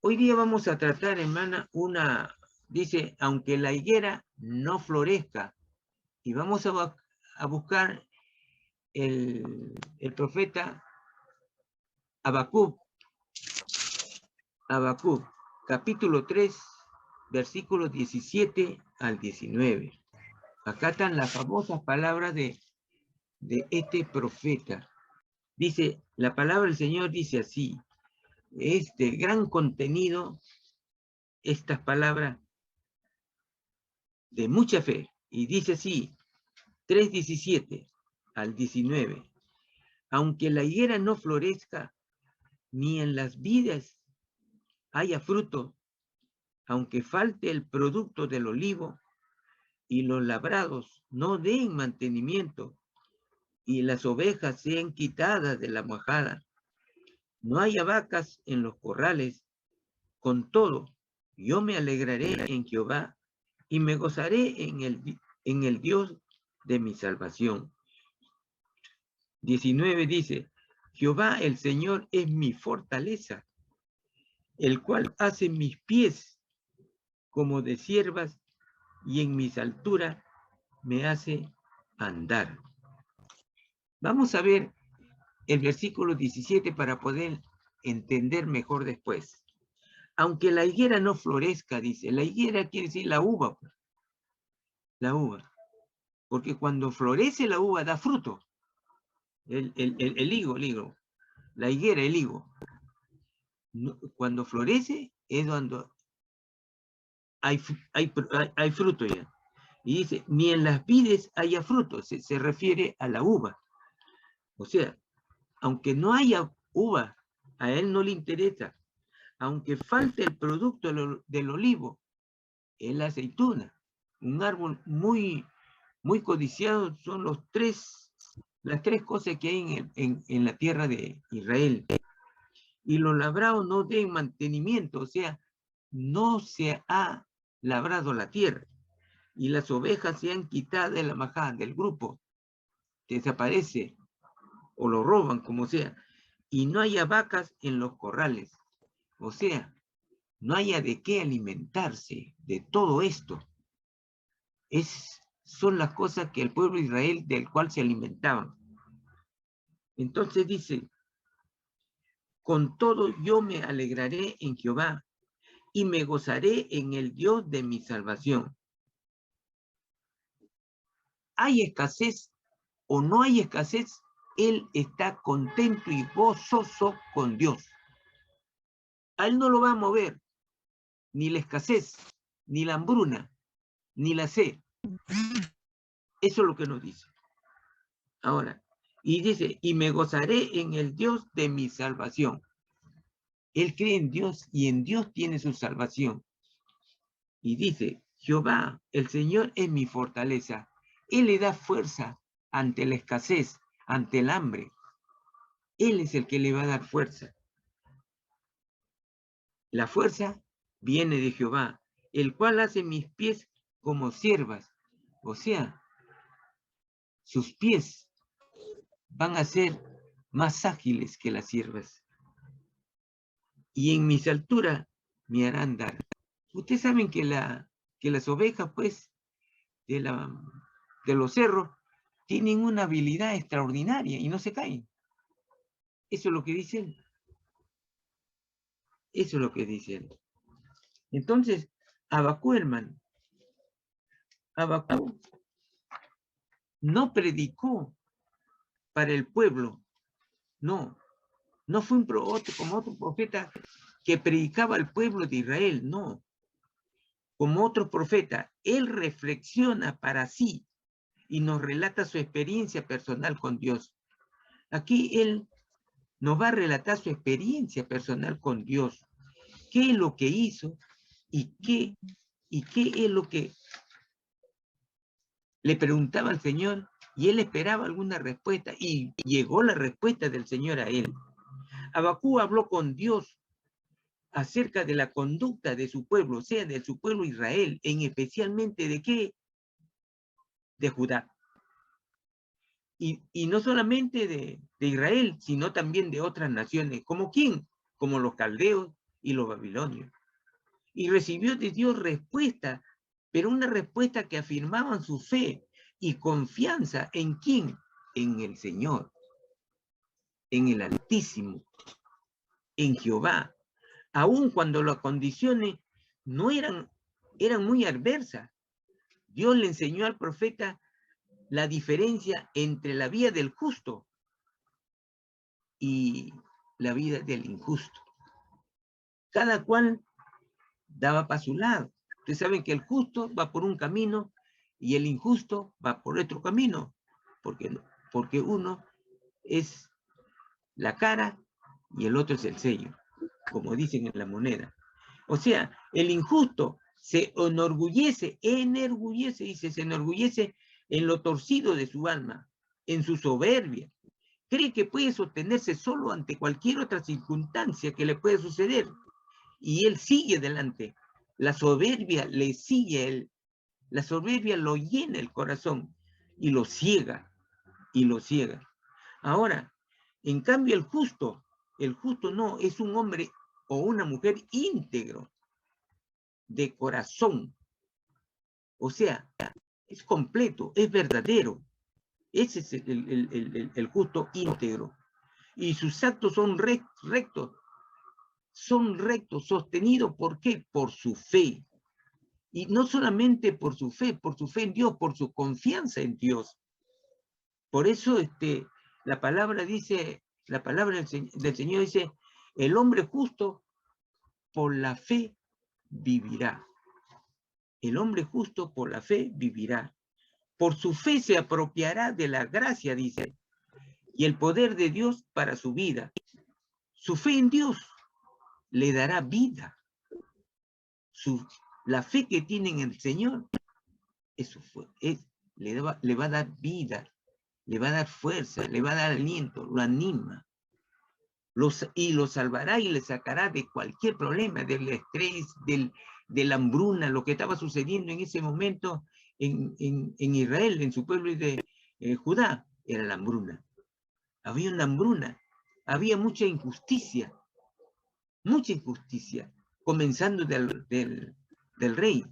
Hoy día vamos a tratar, hermana, dice, aunque la higuera no florezca, y vamos a buscar el profeta Habacuc, capítulo 3, versículos 17 al 19. Acá están las famosas palabras de este profeta. Dice, la palabra del Señor dice así, es de gran contenido estas palabras de mucha fe. Y dice así, 3:17 al 19. Aunque la higuera no florezca, ni en las vides haya fruto, aunque falte el producto del olivo, y los labrados no den mantenimiento, y las ovejas sean quitadas de la majada, no haya vacas en los corrales, con todo, yo me alegraré en Jehová, y me gozaré en el Dios de mi salvación. 19 dice, Jehová el Señor es mi fortaleza, el cual hace mis pies como de ciervas y en mis alturas me hace andar. Vamos a ver el versículo 17 para poder entender mejor después. Aunque la higuera no florezca, dice, la higuera quiere decir la uva, porque cuando florece la uva da fruto, el higo, la higuera, el higo. Cuando florece es cuando hay fruto ya. Y dice, ni en las vides haya fruto, se refiere a la uva. O sea, aunque no haya uva, a él no le interesa. Aunque falte el producto del olivo, es la aceituna. Un árbol muy, muy codiciado son las tres cosas que hay en la tierra de Israel. Y los labrados no den mantenimiento, o sea, no se ha labrado la tierra. Y las ovejas se han quitado de la majada del grupo, desaparece o lo roban, como sea, y no haya vacas en los corrales, o sea, no haya de qué alimentarse de todo esto. Son las cosas que el pueblo de Israel del cual se alimentaban. Entonces dice, con todo yo me alegraré en Jehová y me gozaré en el Dios de mi salvación. Hay escasez o no hay escasez, él está contento y gozoso con Dios. A él no lo va a mover ni la escasez, ni la hambruna, ni la sed. Eso es lo que nos dice. Ahora, y dice, y me gozaré en el Dios de mi salvación. Él cree en Dios y en Dios tiene su salvación. Y dice, Jehová, el Señor es mi fortaleza. Él le da fuerza ante la escasez, ante el hambre. Él es el que le va a dar fuerza. La fuerza viene de Jehová, el cual hace mis pies como siervas. O sea, sus pies van a ser más ágiles que las siervas. Y en mis alturas me harán dar. Ustedes saben que las ovejas, pues, de los cerros, tienen una habilidad extraordinaria y no se caen. Eso es lo que dice él. Eso es lo que dice él. Entonces, Habacuc, hermano, Habacuc no predicó para el pueblo, no fue como otro profeta que predicaba al pueblo de Israel, no. Como otro profeta, él reflexiona para sí y nos relata su experiencia personal con Dios. Aquí él nos va a relatar su experiencia personal con Dios. ¿Qué es lo que hizo y qué es lo que le preguntaba al Señor? Y él esperaba alguna respuesta y llegó la respuesta del Señor a él. Habacuc habló con Dios acerca de la conducta de su pueblo, o sea, de su pueblo Israel, en especialmente de qué? De Judá. Y no solamente de Israel, sino también de otras naciones. ¿Como quién? Como los caldeos, y los babilonios. Y recibió de Dios respuesta, pero una respuesta que afirmaban su fe y confianza en ¿quién? En el Señor, en el Altísimo, en Jehová. Aun cuando las condiciones no eran muy adversas, Dios le enseñó al profeta la diferencia entre la vida del justo y la vida del injusto. Cada cual daba para su lado. Ustedes saben que el justo va por un camino y el injusto va por otro camino, porque uno es la cara y el otro es el sello, como dicen en la moneda. O sea, el injusto se enorgullece en lo torcido de su alma, en su soberbia. Cree que puede sostenerse solo ante cualquier otra circunstancia que le puede suceder. Y él sigue adelante. La soberbia le sigue a él. La soberbia lo llena el corazón y lo ciega, Ahora, en cambio el justo no, es un hombre o una mujer íntegro, de corazón. O sea, es completo, es verdadero. Ese es el justo íntegro. Y sus actos son rectos, sostenidos. ¿Por qué? Por su fe. Y no solamente por su fe en Dios, por su confianza en Dios. Por eso la palabra del Señor dice, el hombre justo por la fe vivirá. El hombre justo por la fe vivirá. Por su fe se apropiará de la gracia, dice, y el poder de Dios para su vida. Su fe en Dios le dará vida. La fe que tiene en el Señor, le va a dar vida, le va a dar fuerza, le va a dar aliento, lo anima. Y lo salvará y le sacará de cualquier problema, del estrés, de la hambruna, lo que estaba sucediendo en ese momento en Israel, en su pueblo de Judá, era la hambruna. Había una hambruna, había mucha injusticia, comenzando del rey.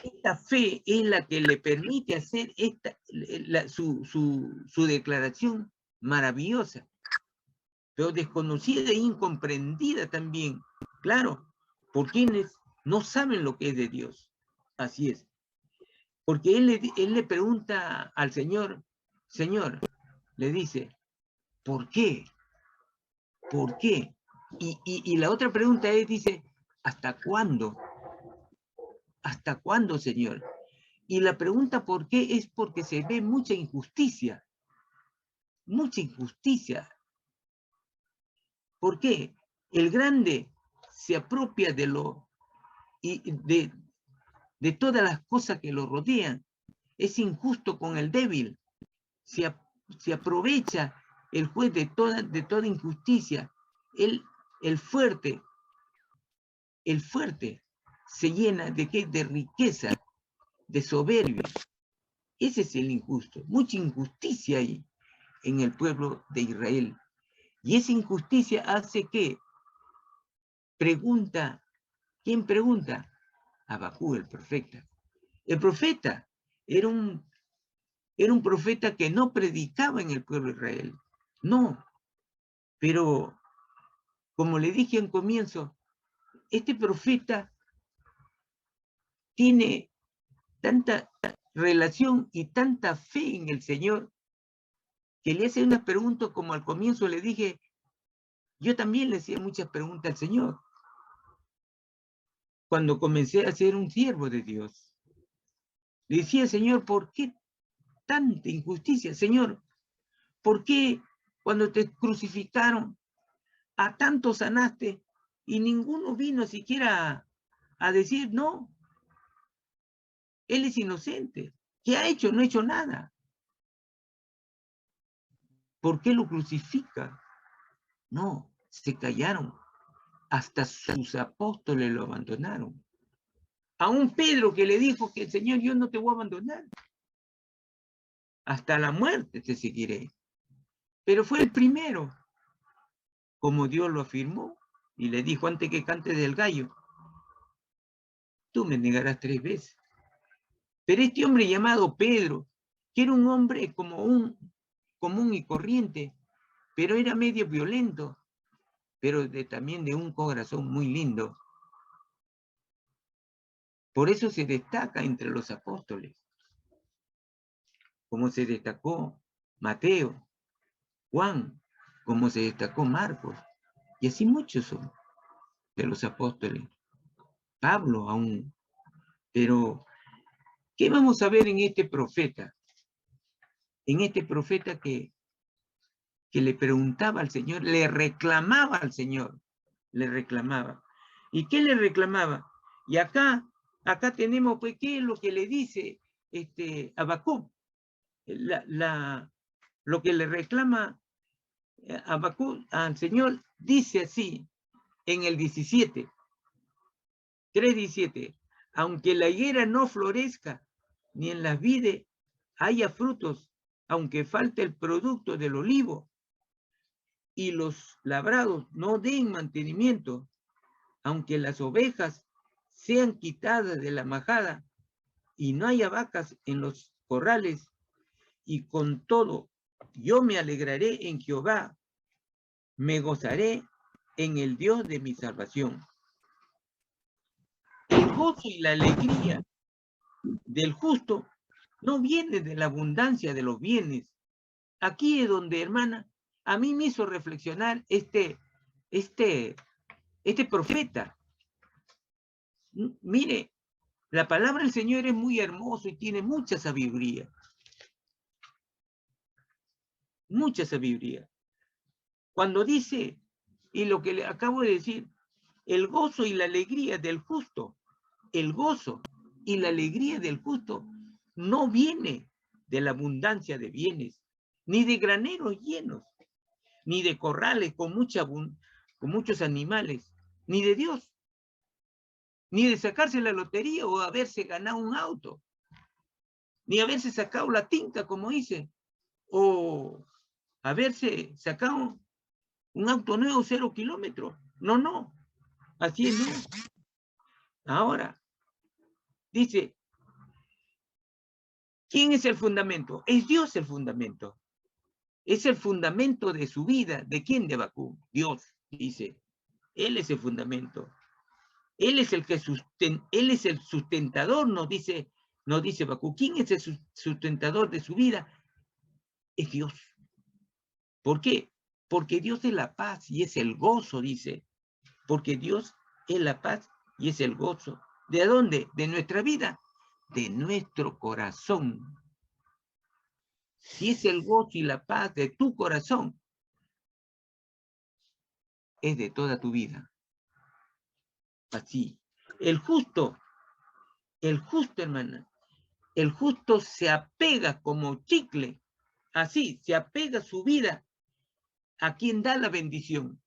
Esta fe es la que le permite hacer su declaración maravillosa, pero desconocida e incomprendida también, claro, por quienes no saben lo que es de Dios. Así es. Porque él le pregunta al Señor, le dice, ¿por qué? ¿Por qué? Y la otra pregunta es, dice, ¿hasta cuándo? ¿Hasta cuándo, Señor? Y la pregunta ¿por qué? Es porque se ve mucha injusticia. Mucha injusticia. ¿Por qué? El grande se apropia de todas las cosas que lo rodean. Es injusto con el débil. Se aprovecha el juez de toda injusticia. El fuerte se llena ¿de qué? De riqueza, de soberbia. Ese es el injusto. Mucha injusticia hay en el pueblo de Israel. Y esa injusticia hace que ¿quién pregunta? Habacuc, el profeta. El profeta era un profeta que no predicaba en el pueblo de Israel. No. Pero, como le dije en comienzo, este profeta tiene tanta relación y tanta fe en el Señor que le hace una pregunta, como al comienzo le dije, yo también le hacía muchas preguntas al Señor cuando comencé a ser un siervo de Dios. Le decía, Señor, ¿por qué tanta injusticia? Señor, ¿por qué cuando te crucificaron a tantos sanaste y ninguno vino siquiera a decir, no, él es inocente? ¿Qué ha hecho? No ha hecho nada. ¿Por qué lo crucifica? No, se callaron. Hasta sus apóstoles lo abandonaron. A un Pedro que le dijo que, Señor, yo no te voy a abandonar. Hasta la muerte te seguiré. Pero fue el primero. como Dios lo afirmó, y le dijo antes que cantes del gallo, tú me negarás 3 veces. Pero este hombre llamado Pedro, que era un hombre como un común y corriente, pero era medio violento, pero también de un corazón muy lindo. Por eso se destaca entre los apóstoles, como se destacó Mateo, Juan, como se destacó Marcos, y así muchos son de los apóstoles. Pablo aún. Pero, ¿qué vamos a ver en este profeta? En este profeta que le preguntaba al Señor, le reclamaba al Señor, le reclamaba. ¿Y qué le reclamaba? Y acá tenemos, pues, ¿qué es lo que le dice Habacuc? Lo que le reclama Habacuc al Señor, dice así, en el 17, 3:17, aunque la higuera no florezca, ni en las vides haya frutos, aunque falte el producto del olivo, y los labrados no den mantenimiento, aunque las ovejas sean quitadas de la majada, y no haya vacas en los corrales, y con todo yo me alegraré en Jehová, me gozaré en el Dios de mi salvación. El gozo y la alegría del justo no viene de la abundancia de los bienes. Aquí es donde, hermana, a mí me hizo reflexionar este profeta. Mire, la palabra del Señor es muy hermoso y tiene mucha sabiduría. Mucha sabiduría. Cuando dice, y lo que le acabo de decir, el gozo y la alegría del justo, el gozo y la alegría del justo no viene de la abundancia de bienes, ni de graneros llenos, ni de corrales con muchos animales, ni de Dios, ni de sacarse la lotería o haberse ganado un auto, ni haberse sacado la tinta, como dice, o haberse sacado un auto nuevo 0 kilómetros. No, así es, no. Ahora, dice, ¿quién es el fundamento? Es Dios el fundamento. Es el fundamento de su vida. ¿De quién? De Habacuc. Dios, dice. Él es el fundamento. Él es el que él es el sustentador, nos dice Habacuc. ¿Quién es el sustentador de su vida? Es Dios. ¿Por qué? Porque Dios es la paz y es el gozo, dice. Porque Dios es la paz y es el gozo. ¿De dónde? De nuestra vida. De nuestro corazón. Si es el gozo y la paz de tu corazón, es de toda tu vida. Así. El justo, hermana, el justo se apega como chicle, así, se apega su vida a quien da la bendición,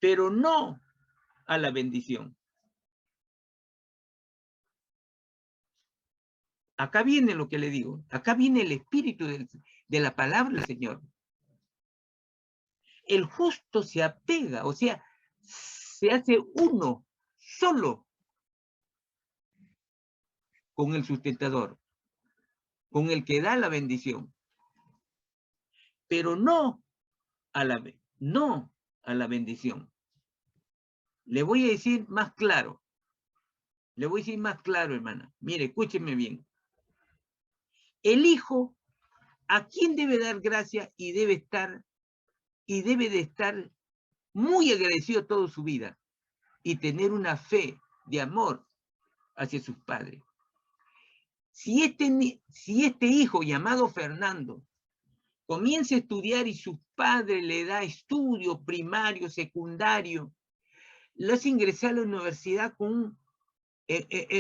pero no a la bendición. Acá viene lo que le digo, acá viene el espíritu de la palabra del Señor. El justo se apega, o sea, se hace uno solo con el sustentador, con el que da la bendición, pero no a la bendición. Le voy a decir más claro. Le voy a decir más claro, hermana. Mire, escúcheme bien. El hijo, ¿a quién debe dar gracia y debe de estar muy agradecido toda su vida y tener una fe de amor hacia sus padres? Si este hijo llamado Fernando comienza a estudiar y su padre le da estudio primario, secundario, lo hace ingresar a la universidad con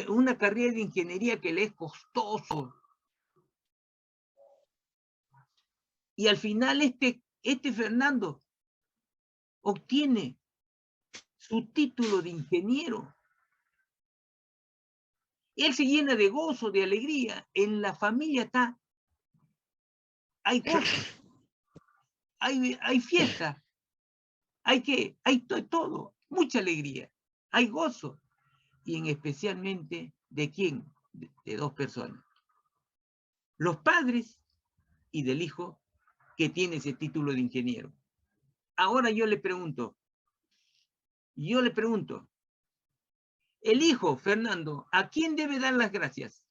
una carrera de ingeniería que le es costoso, y al final este Fernando obtiene su título de ingeniero. Él se llena de gozo, de alegría. En la familia hay gozo, hay fiesta. Hay todo, mucha alegría, hay gozo. Y en especialmente, ¿de quién? De dos personas. Los padres y del hijo que tiene ese título de ingeniero. Ahora yo le pregunto, el hijo, Fernando, ¿a quién debe dar las gracias?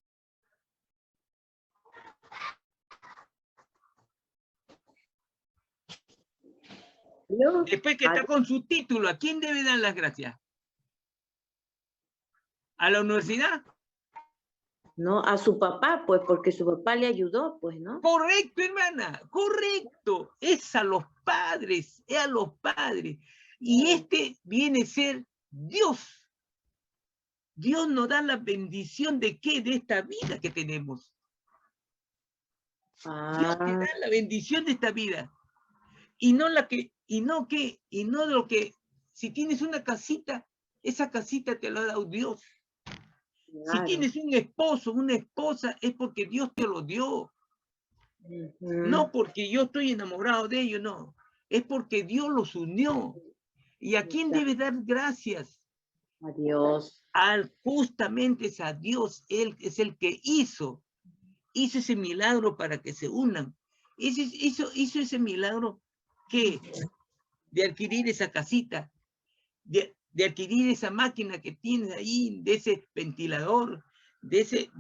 Dios, Después que está con su título, ¿a quién debe dar las gracias? ¿A la universidad? no, a su papá, pues, porque su papá le ayudó, pues, ¿no? Correcto, hermana, correcto. Es a los padres, es a los padres. Y este viene a ser Dios. Dios nos da la bendición de qué? De esta vida que tenemos. Dios te da la bendición de esta vida. Y no la que, y no que, y no de lo que, si tienes una casita, esa casita te la ha dado Dios. Claro. Si tienes un esposo, una esposa, es porque Dios te lo dio. No porque yo estoy enamorado de ellos, no. Es porque Dios los unió. ¿Y a quién debes dar gracias? A Dios. Justamente es a Dios. Él es el que hizo ese milagro para que se unan. Hizo ese milagro que de adquirir esa casita, de adquirir esa máquina que tienes ahí, de ese ventilador, de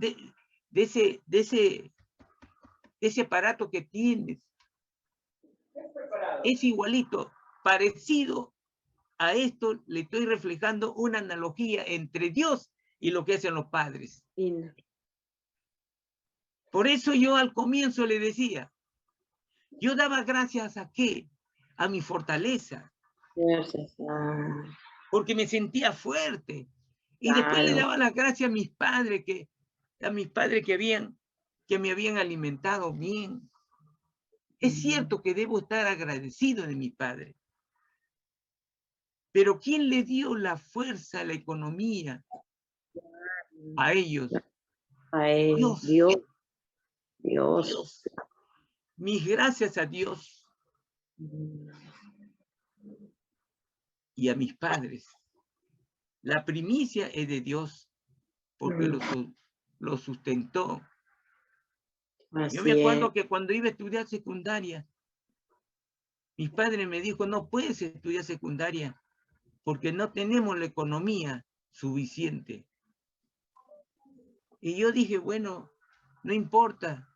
ese aparato que tienes. Es igualito, parecido a esto, le estoy reflejando una analogía entre Dios y lo que hacen los padres. Por eso yo al comienzo le decía, yo daba gracias a qué? A mi fortaleza. Gracias. Porque me sentía fuerte. Y después le daba las gracias a mis padres que me habían alimentado bien. Es cierto que debo estar agradecido de mi padre. Pero ¿quién le dio la fuerza, la economía a ellos? A él. Dios. Dios. Mis gracias a Dios y a mis padres. La primicia es de Dios porque lo sustentó. Yo me acuerdo que cuando iba a estudiar secundaria, mis padres me dijo, no puedes estudiar secundaria porque no tenemos la economía suficiente. Y yo dije, bueno, no importa,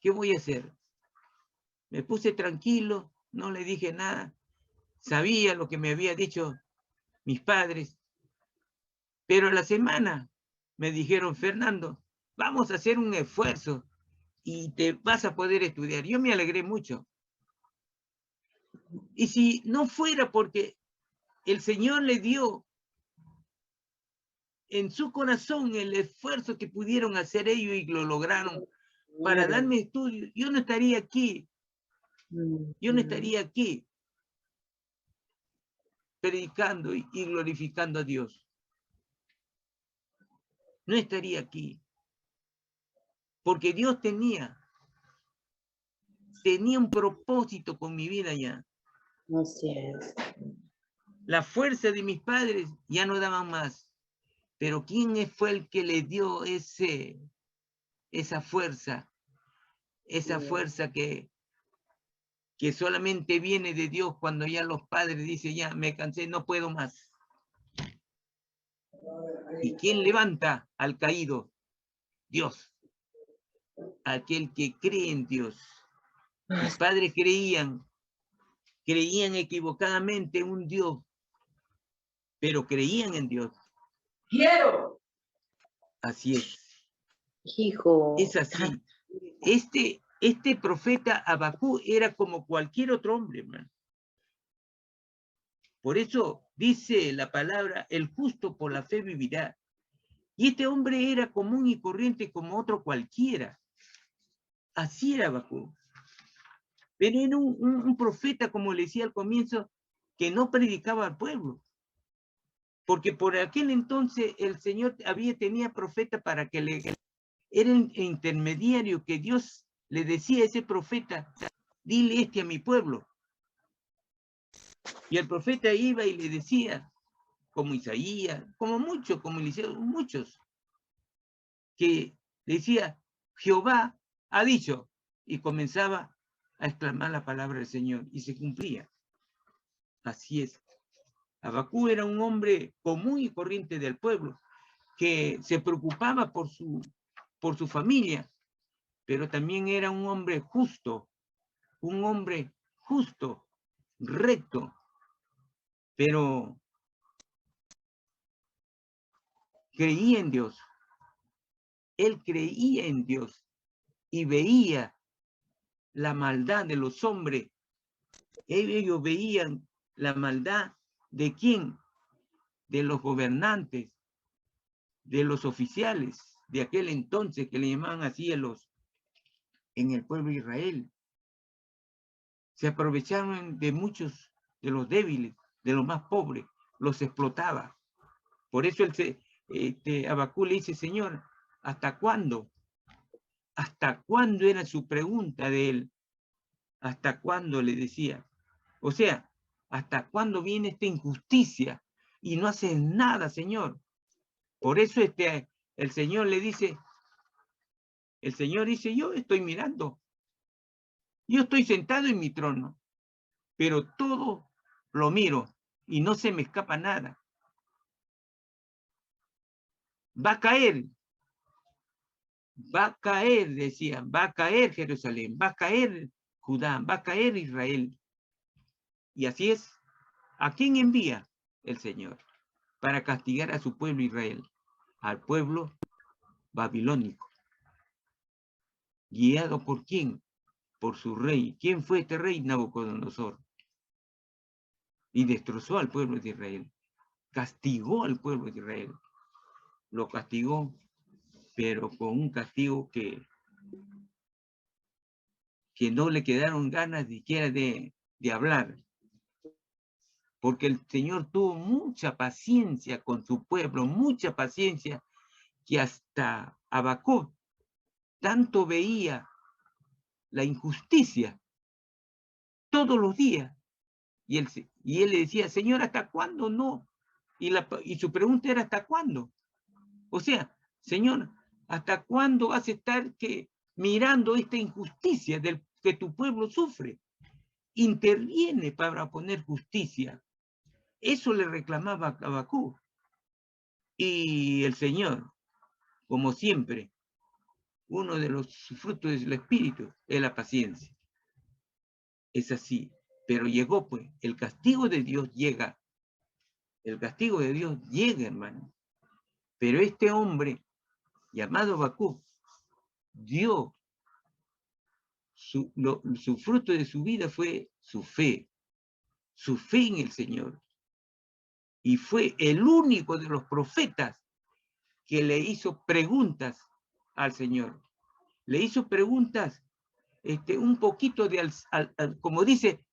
¿qué voy a hacer? Me puse tranquilo, no le dije nada. Sabía lo que me había dicho mis padres. Pero a la semana me dijeron, Fernando, vamos a hacer un esfuerzo y te vas a poder estudiar. Yo me alegré mucho. Y si no fuera porque el Señor le dio en su corazón el esfuerzo que pudieron hacer ellos y lo lograron para darme estudio, yo no estaría aquí. Yo no estaría aquí predicando y glorificando a Dios. No estaría aquí. Porque Dios tenía un propósito con mi vida ya. Así es. La fuerza de mis padres ya no daban más. Pero ¿quién fue el que le dio esa fuerza? Esa fuerza que solamente viene de Dios cuando ya los padres dicen, ya me cansé, no puedo más. ¿Y quién levanta al caído? Dios. Aquel que cree en Dios. Mis padres creían equivocadamente en un Dios, pero creían en Dios. ¡Quiero! Así es. Hijo. Es así. Este profeta Abacú era como cualquier otro hombre, man. Por eso dice la palabra, el justo por la fe vivirá. Y este hombre era común y corriente como otro cualquiera. Así era Abacú. Pero era un profeta, como le decía al comienzo, que no predicaba al pueblo. Porque por aquel entonces el Señor tenía profeta para que era el intermediario que Dios le decía a ese profeta, dile a mi pueblo. Y el profeta iba y le decía, como Isaías, como muchos, como Eliseo, muchos, que decía, Jehová ha dicho, y comenzaba a exclamar la palabra del Señor, y se cumplía. Así es. Abacú era un hombre común y corriente del pueblo, que se preocupaba por su familia, pero también era un hombre justo, recto, pero creía en Dios. Él creía en Dios y veía la maldad de los hombres. Ellos veían la maldad de quién, de los gobernantes, de los oficiales de aquel entonces, que le llamaban así en el pueblo de Israel. Se aprovecharon de muchos de los débiles, de los más pobres, los explotaba. Por eso Abacú le dice, Señor, ¿hasta cuándo? ¿Hasta cuándo era su pregunta de él? ¿Hasta cuándo le decía? O sea, ¿hasta cuándo viene esta injusticia? Y no haces nada, Señor. Por eso el Señor dice, yo estoy mirando. Yo estoy sentado en mi trono, pero todo lo miro y no se me escapa nada. Va a caer, decían, va a caer Jerusalén, va a caer Judá, va a caer Israel. Y así es. ¿A quién envía el Señor para castigar a su pueblo Israel? Al pueblo babilónico. ¿Guiado por quién? Por su rey. ¿Quién fue este rey? Nabucodonosor. Y destrozó al pueblo de Israel. Castigó al pueblo de Israel. Lo castigó, pero con un castigo que no le quedaron ganas siquiera de hablar. Porque el Señor tuvo mucha paciencia con su pueblo, mucha paciencia, que hasta Habacuc tanto veía la injusticia todos los días. Y él le decía, Señor, ¿hasta cuándo no? Y su pregunta era, ¿hasta cuándo? O sea, Señor, ¿hasta cuándo vas a estar mirando esta injusticia que tu pueblo sufre? Interviene para poner justicia. Eso le reclamaba a Habacuc. Y el Señor, como siempre, uno de los frutos del Espíritu es la paciencia. Es así. Pero llegó, pues, el castigo de Dios llega. El castigo de Dios llega, hermano. Pero este hombre, llamado Habacuc, dio su fruto de su vida fue su fe en el Señor. Y fue el único de los profetas que le hizo preguntas al Señor. Le hizo preguntas un poquito como dice,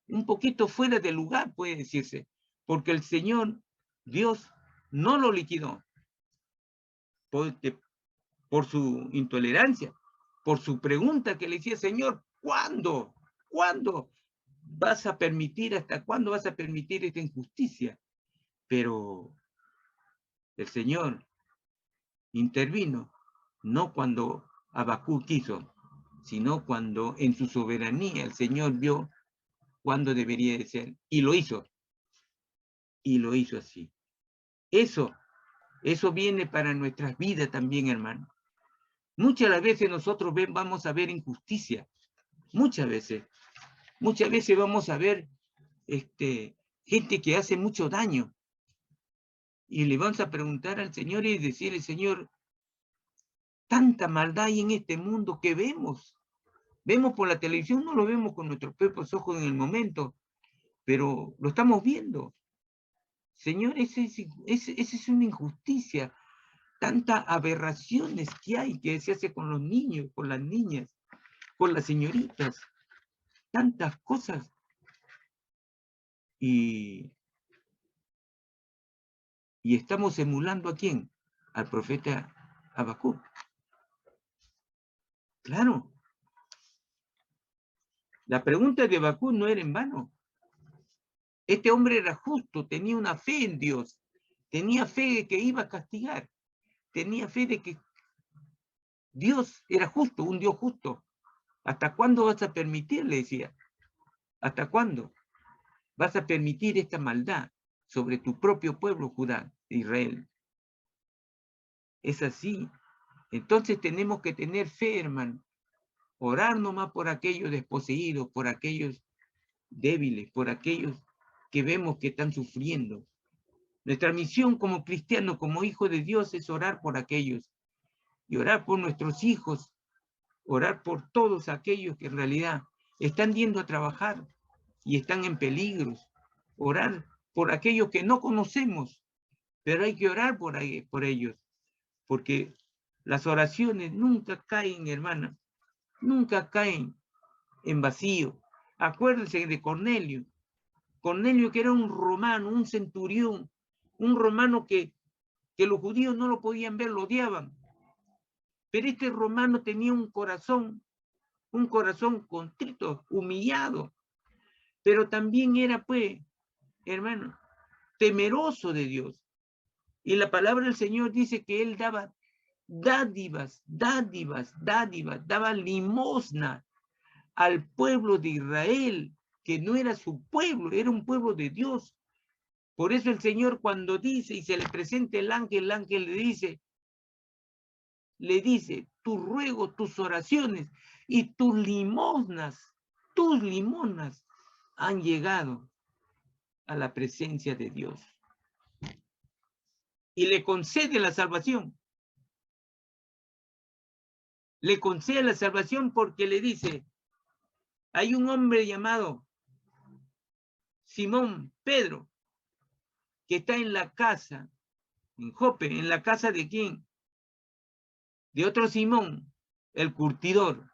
un poquito fuera de lugar, puede decirse, porque el Señor, Dios, no lo liquidó por su intolerancia, por su pregunta que le decía, Señor, ¿cuándo? ¿Cuándo vas a permitir, hasta cuándo vas a permitir esta injusticia? Pero el Señor intervino, no cuando Habacuc quiso, sino cuando en su soberanía el Señor vio cuándo debería de ser, y lo hizo así. Eso viene para nuestras vidas también, hermano. Muchas veces nosotros vamos a ver injusticia, muchas veces vamos a ver gente que hace mucho daño, y le vamos a preguntar al Señor y decirle, Señor, tanta maldad hay en este mundo que vemos por la televisión, no lo vemos con nuestros propios ojos en el momento, pero lo estamos viendo. Señor, esa es una injusticia, tantas aberraciones que hay, que se hace con los niños, con las niñas, con las señoritas, tantas cosas. Y estamos emulando ¿a quién? Al profeta Habacuc. Claro. La pregunta de Habacuc no era en vano. Este hombre era justo, tenía una fe en Dios, tenía fe de que iba a castigar, tenía fe de que Dios era justo, un Dios justo. ¿Hasta cuándo vas a permitir? Le decía. ¿Hasta cuándo vas a permitir esta maldad sobre tu propio pueblo, Judá, Israel? Es así. Entonces tenemos que tener fe, hermano. Orar nomás por aquellos desposeídos, por aquellos débiles, por aquellos que vemos que están sufriendo. Nuestra misión como cristianos, como hijos de Dios, es orar por aquellos. Y orar por nuestros hijos, orar por todos aquellos que en realidad están yendo a trabajar y están en peligros. Orar por aquellos que no conocemos, pero hay que orar por ellos, porque las oraciones nunca caen, hermana, nunca caen en vacío. Acuérdense de Cornelio. Cornelio, que era un romano, un centurión, un romano que los judíos no lo podían ver, lo odiaban. Pero este romano tenía un corazón contrito, humillado, pero también era, pues, hermano, temeroso de Dios. Y la palabra del Señor dice que él daba dádivas, daba limosna al pueblo de Israel, que no era su pueblo, era un pueblo de Dios. Por eso el Señor, cuando dice y se le presenta el ángel le dice, tus ruegos, tus oraciones y tus limonas han llegado a la presencia de Dios. Y le concede la salvación. Le concede la salvación porque le dice, hay un hombre llamado Simón Pedro, que está en la casa, en Jope, en la casa de quién? De otro Simón, el curtidor.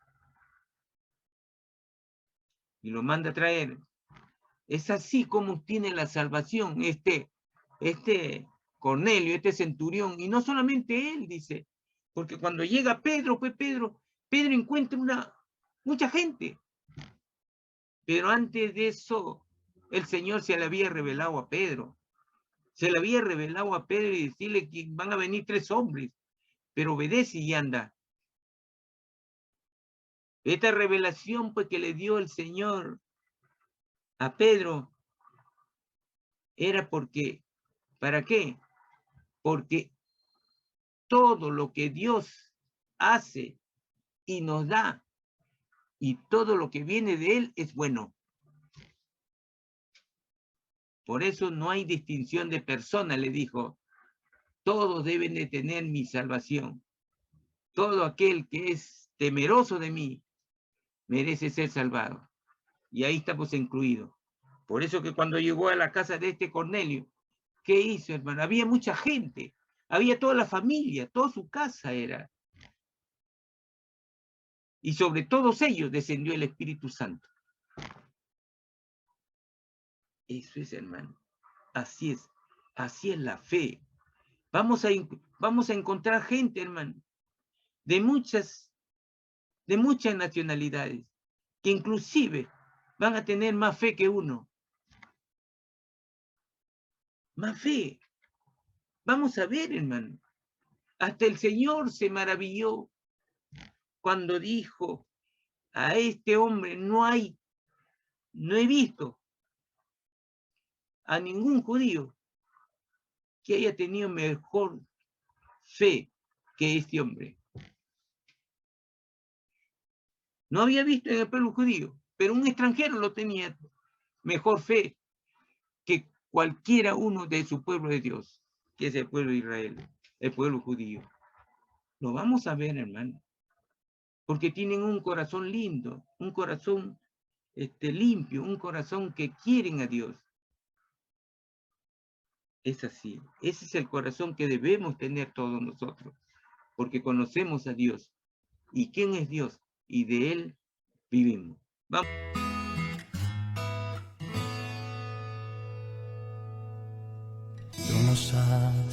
Y lo manda a traer. Es así como obtiene la salvación este Cornelio, este centurión. Y no solamente él, dice, porque cuando llega Pedro, pues Pedro encuentra mucha gente. Pero antes de eso, el Señor se le había revelado a Pedro. Se le había revelado a Pedro y decirle que van a venir 3 hombres, pero obedece y anda. Esta revelación, pues, que le dio el Señor a Pedro, era porque, ¿para qué? Porque todo lo que Dios hace y nos da, y todo lo que viene de Él es bueno. Por eso no hay distinción de persona, le dijo. Todos deben de tener mi salvación. Todo aquel que es temeroso de mí merece ser salvado. Y ahí estamos incluidos. Por eso que cuando llegó a la casa de este Cornelio, ¿qué hizo, hermano? Había mucha gente, había toda la familia, toda su casa era. Y sobre todos ellos descendió el Espíritu Santo. Eso es, hermano. Así es la fe. Vamos a encontrar gente, hermano, de muchas nacionalidades, que inclusive van a tener más fe que uno. Más fe. Vamos a ver, hermano. Hasta el Señor se maravilló cuando dijo a este hombre, no he visto a ningún judío que haya tenido mejor fe que este hombre. No había visto en el pueblo judío, pero un extranjero lo tenía mejor fe que cualquiera uno de su pueblo de Dios, que es el pueblo de Israel, el pueblo judío. Lo vamos a ver, hermano, porque tienen un corazón lindo, un corazón limpio, un corazón que quieren a Dios. Es así. Ese es el corazón que debemos tener todos nosotros, porque conocemos a Dios. ¿Y quién es Dios? Y de Él vivimos. Vamos. Tú nos has